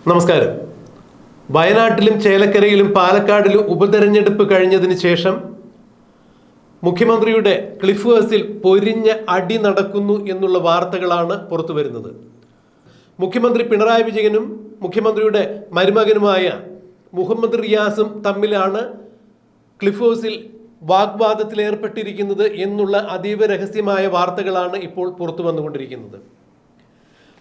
നമസ്കാരം. വയനാട്ടിലും ചേലക്കരയിലും പാലക്കാടിലും ഉപതെരഞ്ഞെടുപ്പ് കഴിഞ്ഞതിന് ശേഷം മുഖ്യമന്ത്രിയുടെ ക്ലിഫ് ഹൗസിൽ പൊരിഞ്ഞ അടി നടക്കുന്നു എന്നുള്ള വാർത്തകളാണ് പുറത്തു വരുന്നത്. മുഖ്യമന്ത്രി പിണറായി വിജയനും മുഖ്യമന്ത്രിയുടെ മരുമകനുമായ മുഹമ്മദ് റിയാസും തമ്മിലാണ് ക്ലിഫ് ഹൗസിൽ വാഗ്വാദത്തിൽ ഏർപ്പെട്ടിരിക്കുന്നത് എന്നുള്ള അതീവ രഹസ്യമായ വാർത്തകളാണ് ഇപ്പോൾ പുറത്തു വന്നുകൊണ്ടിരിക്കുന്നത്.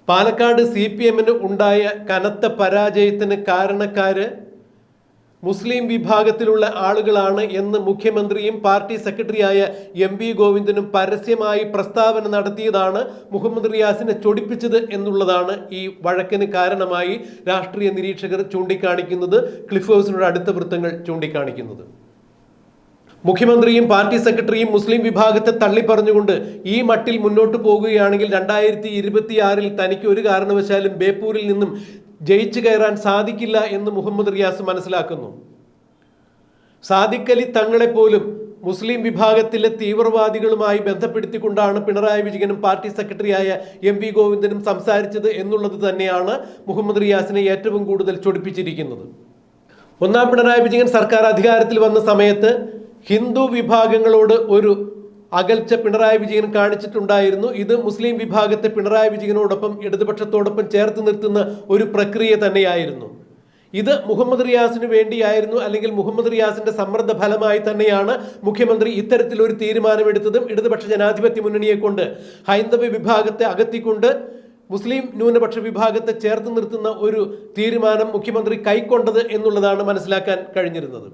പാലക്കാട് CPM-ന് ഉണ്ടായ കനത്ത പരാജയത്തിന് കാരണക്കാര് മുസ്ലിം വിഭാഗത്തിലുള്ള ആളുകളാണ് എന്ന് മുഖ്യമന്ത്രിയും പാർട്ടി സെക്രട്ടറിയായ MV ഗോവിന്ദനും പരസ്യമായി പ്രസ്താവന നടത്തിയതാണ് മുഹമ്മദ് റിയാസിനെ ചൊടിപ്പിച്ചത് എന്നുള്ളതാണ് ഈ വഴക്കിന് കാരണമായി രാഷ്ട്രീയ നിരീക്ഷകർ ചൂണ്ടിക്കാണിക്കുന്നത്, ക്ലിഫ് ഹൗസിനോട് അടുത്ത വൃത്തങ്ങൾ ചൂണ്ടിക്കാണിക്കുന്നത്. മുഖ്യമന്ത്രിയും പാർട്ടി സെക്രട്ടറിയും മുസ്ലിം വിഭാഗത്തെ തള്ളിപ്പറഞ്ഞുകൊണ്ട് ഈ മട്ടിൽ മുന്നോട്ട് പോകുകയാണെങ്കിൽ 2026-ൽ തനിക്ക് ഒരു കാരണവശാലും ബേപ്പൂരിൽ നിന്നും ജയിച്ചു കയറാൻ സാധിക്കില്ല എന്ന് മുഹമ്മദ് റിയാസ് മനസ്സിലാക്കുന്നു. സാദിഖ് അലി തങ്ങളെപ്പോലും മുസ്ലിം വിഭാഗത്തിലെ തീവ്രവാദികളുമായി ബന്ധപ്പെടുത്തിക്കൊണ്ടാണ് പിണറായി വിജയനും പാർട്ടി സെക്രട്ടറിയായ MV ഗോവിന്ദനും സംസാരിച്ചത് എന്നുള്ളത് തന്നെയാണ് മുഹമ്മദ് റിയാസിനെ ഏറ്റവും കൂടുതൽ ചൊടിപ്പിച്ചിരിക്കുന്നത്. ഒന്നാം പിണറായി വിജയൻ സർക്കാർ അധികാരത്തിൽ വന്ന സമയത്ത് ഹിന്ദു വിഭാഗങ്ങളോട് ഒരു അകൽച്ച പിണറായി വിജയൻ കാണിച്ചിട്ടുണ്ടായിരുന്നു. ഇത് മുസ്ലിം വിഭാഗത്തെ പിണറായി വിജയനോടൊപ്പം ഇടതുപക്ഷത്തോടൊപ്പം ചേർത്ത് നിർത്തുന്ന ഒരു പ്രക്രിയ തന്നെയായിരുന്നു. ഇത് മുഹമ്മദ് റിയാസിന് വേണ്ടിയായിരുന്നു, അല്ലെങ്കിൽ മുഹമ്മദ് റിയാസിന്റെ സമ്മർദ്ദ ഫലമായി തന്നെയാണ് മുഖ്യമന്ത്രി ഇത്തരത്തിലൊരു തീരുമാനമെടുത്തതും ഇടതുപക്ഷ ജനാധിപത്യ മുന്നണിയെ കൊണ്ട് ഹൈന്ദവ വിഭാഗത്തെ അകത്തിക്കൊണ്ട് മുസ്ലിം ന്യൂനപക്ഷ വിഭാഗത്തെ ചേർത്ത് നിർത്തുന്ന ഒരു തീരുമാനം മുഖ്യമന്ത്രി കൈക്കൊണ്ടത് എന്നുള്ളതാണ് മനസ്സിലാക്കാൻ കഴിഞ്ഞിരുന്നത്.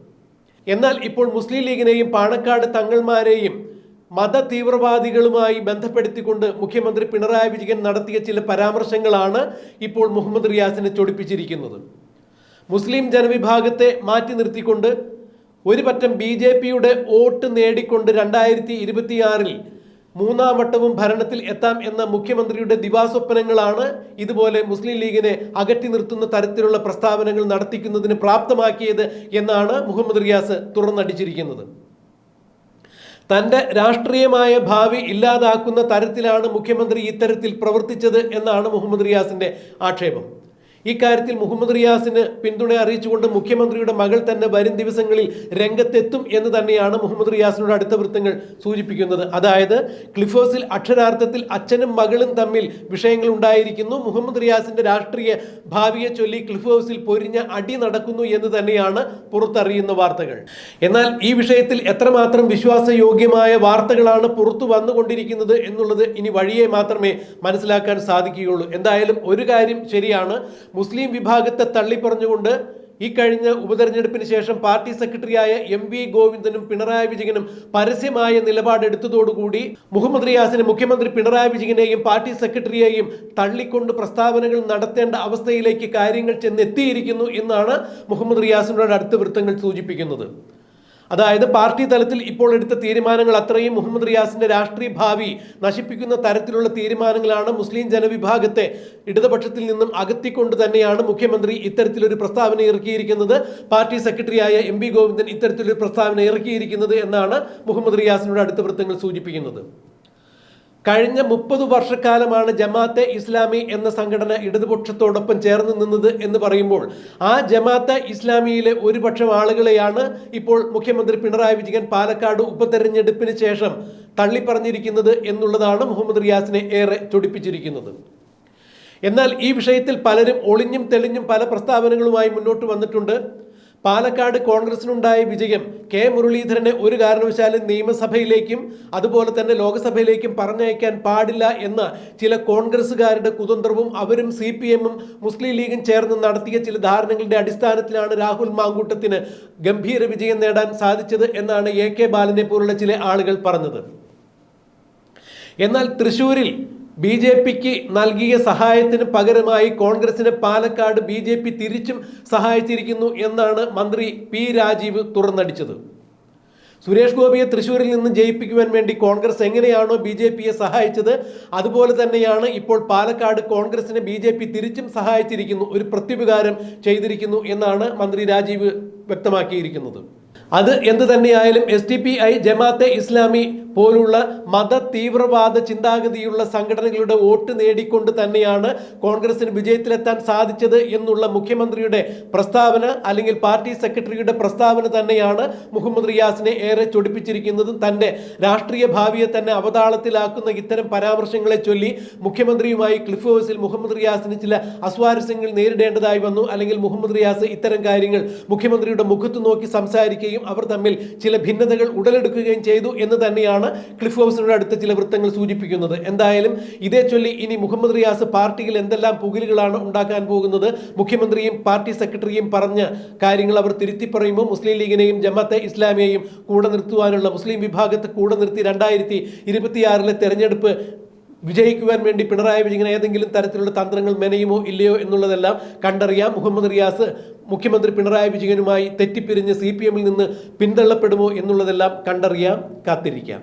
എന്നാൽ ഇപ്പോൾ മുസ്ലിം ലീഗിനെയും പാണക്കാട് തങ്ങൾമാരെയും മത തീവ്രവാദികളുമായി ബന്ധപ്പെടുത്തിക്കൊണ്ട് മുഖ്യമന്ത്രി പിണറായി വിജയൻ നടത്തിയ ചില പരാമർശങ്ങളാണ് ഇപ്പോൾ മുഹമ്മദ് റിയാസിനെ ചൊടിപ്പിച്ചിരിക്കുന്നത്. മുസ്ലിം ജനവിഭാഗത്തെ മാറ്റി നിർത്തിക്കൊണ്ട് ഒരു പറ്റം BJP-യുടെ വോട്ട് നേടിക്കൊണ്ട് 2026-ൽ മൂന്നാം വട്ടവും ഭരണത്തിൽ എത്താം എന്ന മുഖ്യമന്ത്രിയുടെ ദിവാസ്വപ്നങ്ങളാണ് ഇതുപോലെ മുസ്ലിം ലീഗിനെ അകറ്റി നിർത്തുന്ന തരത്തിലുള്ള പ്രസ്താവനകൾ നടത്തിക്കുന്നതിന് പ്രാപ്തമാക്കിയത് എന്നാണ് മുഹമ്മദ് റിയാസ് തുറന്നടിച്ചിരിക്കുന്നത്. തൻ്റെ രാഷ്ട്രീയമായ ഭാവി ഇല്ലാതാക്കുന്ന തരത്തിലാണ് മുഖ്യമന്ത്രി ഇത്തരത്തിൽ പ്രവർത്തിച്ചത് എന്നാണ് മുഹമ്മദ് റിയാസിന്റെ ആക്ഷേപം. ഇക്കാര്യത്തിൽ മുഹമ്മദ് റിയാസിന് പിന്തുണ അറിയിച്ചുകൊണ്ട് മുഖ്യമന്ത്രിയുടെ മകൾ തന്നെ വരും ദിവസങ്ങളിൽ രംഗത്തെത്തും എന്ന് തന്നെയാണ് മുഹമ്മദ് റിയാസിനോട് അടുത്ത വൃത്തങ്ങൾ സൂചിപ്പിക്കുന്നത്. അതായത് ക്ലിഫ് ഹൗസിൽ അക്ഷരാർത്ഥത്തിൽ അച്ഛനും മകളും തമ്മിൽ വിഷയങ്ങൾ ഉണ്ടായിരിക്കുന്നു. മുഹമ്മദ് റിയാസിന്റെ രാഷ്ട്രീയ ഭാവിയെ ചൊല്ലി ക്ലിഫ് ഹൗസിൽ പൊരിഞ്ഞ അടി നടക്കുന്നു എന്ന് തന്നെയാണ് പുറത്തറിയുന്ന വാർത്തകൾ. എന്നാൽ ഈ വിഷയത്തിൽ എത്രമാത്രം വിശ്വാസയോഗ്യമായ വാർത്തകളാണ് പുറത്തു വന്നുകൊണ്ടിരിക്കുന്നത് എന്നുള്ളത് ഇനി വഴിയെ മാത്രമേ മനസ്സിലാക്കാൻ സാധിക്കുകയുള്ളൂ. എന്തായാലും ഒരു കാര്യം ശരിയാണ്, മുസ്ലിം വിഭാഗത്തെ തള്ളിപ്പറഞ്ഞുകൊണ്ട് ഈ കഴിഞ്ഞ ഉപതെരഞ്ഞെടുപ്പിന് ശേഷം പാർട്ടി സെക്രട്ടറിയായ MV ഗോവിന്ദനും പിണറായി വിജയനും പരസ്യമായ നിലപാടെടുത്തതോടുകൂടി മുഹമ്മദ് റിയാസിന് മുഖ്യമന്ത്രി പിണറായി വിജയനെയും പാർട്ടി സെക്രട്ടറിയെയും തള്ളിക്കൊണ്ട് പ്രസ്താവനകൾ നടത്തേണ്ട അവസ്ഥയിലേക്ക് കാര്യങ്ങൾ ചെന്നെത്തിയിരിക്കുന്നു എന്നാണ് മുഹമ്മദ് റിയാസിനോട് അടുത്ത വൃത്തങ്ങൾ സൂചിപ്പിക്കുന്നത്. അതായത് പാർട്ടി തലത്തിൽ ഇപ്പോൾ എടുത്ത തീരുമാനങ്ങൾ അത്രയും മുഹമ്മദ് റിയാസിന്റെ രാഷ്ട്രീയ ഭാവി നശിപ്പിക്കുന്ന തരത്തിലുള്ള തീരുമാനങ്ങളാണ്. മുസ്ലിം ജനവിഭാഗത്തെ ഇടതുപക്ഷത്തിൽ നിന്നും അകത്തിക്കൊണ്ട് തന്നെയാണ് മുഖ്യമന്ത്രി ഇത്തരത്തിലൊരു പ്രസ്താവന ഇറക്കിയിരിക്കുന്നത്, പാർട്ടി സെക്രട്ടറിയായ MV ഗോവിന്ദൻ ഇത്തരത്തിലൊരു പ്രസ്താവന ഇറക്കിയിരിക്കുന്നത് എന്നാണ് മുഹമ്മദ് റിയാസിനോട് അടുത്ത വൃത്തങ്ങൾ സൂചിപ്പിക്കുന്നത്. കഴിഞ്ഞ 30 വർഷക്കാലമാണ് ജമാഅത്തെ ഇസ്ലാമി എന്ന സംഘടന ഇടതുപക്ഷത്തോടൊപ്പം ചേർന്ന് നിന്നത് എന്ന് പറയുമ്പോൾ ആ ജമാഅത്തെ ഇസ്ലാമിയിലെ ഒരുപക്ഷം ആളുകളെയാണ് ഇപ്പോൾ മുഖ്യമന്ത്രി പിണറായി വിജയൻ പാലക്കാട് ഉപതെരഞ്ഞെടുപ്പിന് ശേഷം തള്ളിപ്പറഞ്ഞിരിക്കുന്നത് എന്നുള്ളതാണ് മുഹമ്മദ് റിയാസിനെ ഏറെ ചൊടിപ്പിച്ചിരിക്കുന്നത്. എന്നാൽ ഈ വിഷയത്തിൽ പലരും ഒളിഞ്ഞും തെളിഞ്ഞും പല പ്രസ്താവനകളുമായി മുന്നോട്ട് വന്നിട്ടുണ്ട്. പാലക്കാട് കോൺഗ്രസിനുണ്ടായ വിജയം മുരളീധരനെ ഒരു കാരണവശാലും നിയമസഭയിലേക്കും അതുപോലെ തന്നെ ലോക്സഭയിലേക്കും പറഞ്ഞയക്കാൻ പാടില്ല എന്ന ചില കോൺഗ്രസുകാരുടെ കുതന്ത്രവും അവരും CPM-ഉം മുസ്ലിം ലീഗും ചേർന്ന് നടത്തിയ ചില ധാരണകളുടെ അടിസ്ഥാനത്തിലാണ് രാഹുൽ മാങ്കൂട്ടത്തിന് ഗംഭീര വിജയം നേടാൻ സാധിച്ചത് എന്നാണ് AK ബാലനെ പോലുള്ള ചില ആളുകൾ പറഞ്ഞത്. എന്നാൽ തൃശ്ശൂരിൽ BJP-ക്ക് നൽകിയ സഹായത്തിന് പകരമായി കോൺഗ്രസിനെ പാലക്കാട് BJP തിരിച്ചും സഹായിച്ചിരിക്കുന്നു എന്നാണ് മന്ത്രി P രാജീവ് തുറന്നടിച്ചത്. സുരേഷ് ഗോപിയെ തൃശ്ശൂരിൽ നിന്ന് ജയിപ്പിക്കുവാൻ വേണ്ടി കോൺഗ്രസ് എങ്ങനെയാണോ BJP-യെ സഹായിച്ചത് അതുപോലെ തന്നെയാണ് ഇപ്പോൾ പാലക്കാട് കോൺഗ്രസിനെ BJP തിരിച്ചും സഹായിച്ചിരിക്കുന്നു, ഒരു പ്രത്യുപകാരം ചെയ്തിരിക്കുന്നു എന്നാണ് മന്ത്രി രാജീവ് വ്യക്തമാക്കിയിരിക്കുന്നത്. അത് എന്ത് തന്നെയായാലും SDPI ജമാഅത്തെ ഇസ്ലാമി പോലുള്ള മത തീവ്രവാദ ചിന്താഗതിയുള്ള സംഘടനകളുടെ വോട്ട് നേടിക്കൊണ്ട് തന്നെയാണ് കോൺഗ്രസിന് വിജയത്തിലെത്താൻ സാധിച്ചത് എന്നുള്ള മുഖ്യമന്ത്രിയുടെ പ്രസ്താവന അല്ലെങ്കിൽ പാർട്ടി സെക്രട്ടറിയുടെ പ്രസ്താവന തന്നെയാണ് മുഹമ്മദ് റിയാസിനെ ഏറെ ചൊടിപ്പിച്ചിരിക്കുന്നതും. തൻ്റെ രാഷ്ട്രീയ ഭാവിയെ തന്നെ അവതാളത്തിലാക്കുന്ന ഇത്തരം പരാമർശങ്ങളെ ചൊല്ലി മുഖ്യമന്ത്രിയുമായി ക്ലിഫ് ഹൗസിൽ മുഹമ്മദ് റിയാസിന് ചില അസ്വാരസ്യങ്ങൾ നേരിടേണ്ടതായി വന്നു. അല്ലെങ്കിൽ മുഹമ്മദ് റിയാസ് ഇത്തരം കാര്യങ്ങൾ മുഖ്യമന്ത്രിയുടെ മുഖത്ത് നോക്കി സംസാരിക്കുകയും അവർ തമ്മിൽ ചില ഭിന്നതകൾ ഉടലെടുക്കുകയും ചെയ്തു എന്ന് തന്നെയാണ് ക്ലിഫ് ഹൗസിനോട് അടുത്ത ചില വൃത്തങ്ങൾ സൂചിപ്പിക്കുന്നത്. എന്തായാലും ഇതേ ചൊല്ലി ഇനി മുഹമ്മദ് റിയാസ് പാർട്ടിയിൽ എന്തെല്ലാം പുകിലുകളാണ് ഉണ്ടാക്കാൻ പോകുന്നത്, മുഖ്യമന്ത്രിയും പാർട്ടി സെക്രട്ടറിയും പറഞ്ഞ കാര്യങ്ങൾ അവർ തിരുത്തി പറയുമ്പോൾ മുസ്ലിം ലീഗിനെയും ജമാഅത്തെ ഇസ്ലാമിയെയും കൂടെ നിർത്തുവാനുള്ള, മുസ്ലിം വിഭാഗത്തെ കൂടെ നിർത്തി 2026 തെരഞ്ഞെടുപ്പ് വിജയിക്കുവാൻ വേണ്ടി പിണറായി വിജയൻ ഏതെങ്കിലും തരത്തിലുള്ള തന്ത്രങ്ങൾ മെനയുമോ ഇല്ലയോ എന്നുള്ളതെല്ലാം കണ്ടറിയാം. മുഹമ്മദ് റിയാസ് മുഖ്യമന്ത്രി പിണറായി വിജയനുമായി തെറ്റിപ്പിരിഞ്ഞ് CPM-ൽ നിന്ന് പിന്തള്ളപ്പെടുമോ എന്നുള്ളതെല്ലാം കണ്ടറിയാം. കാത്തിരിക്കാം.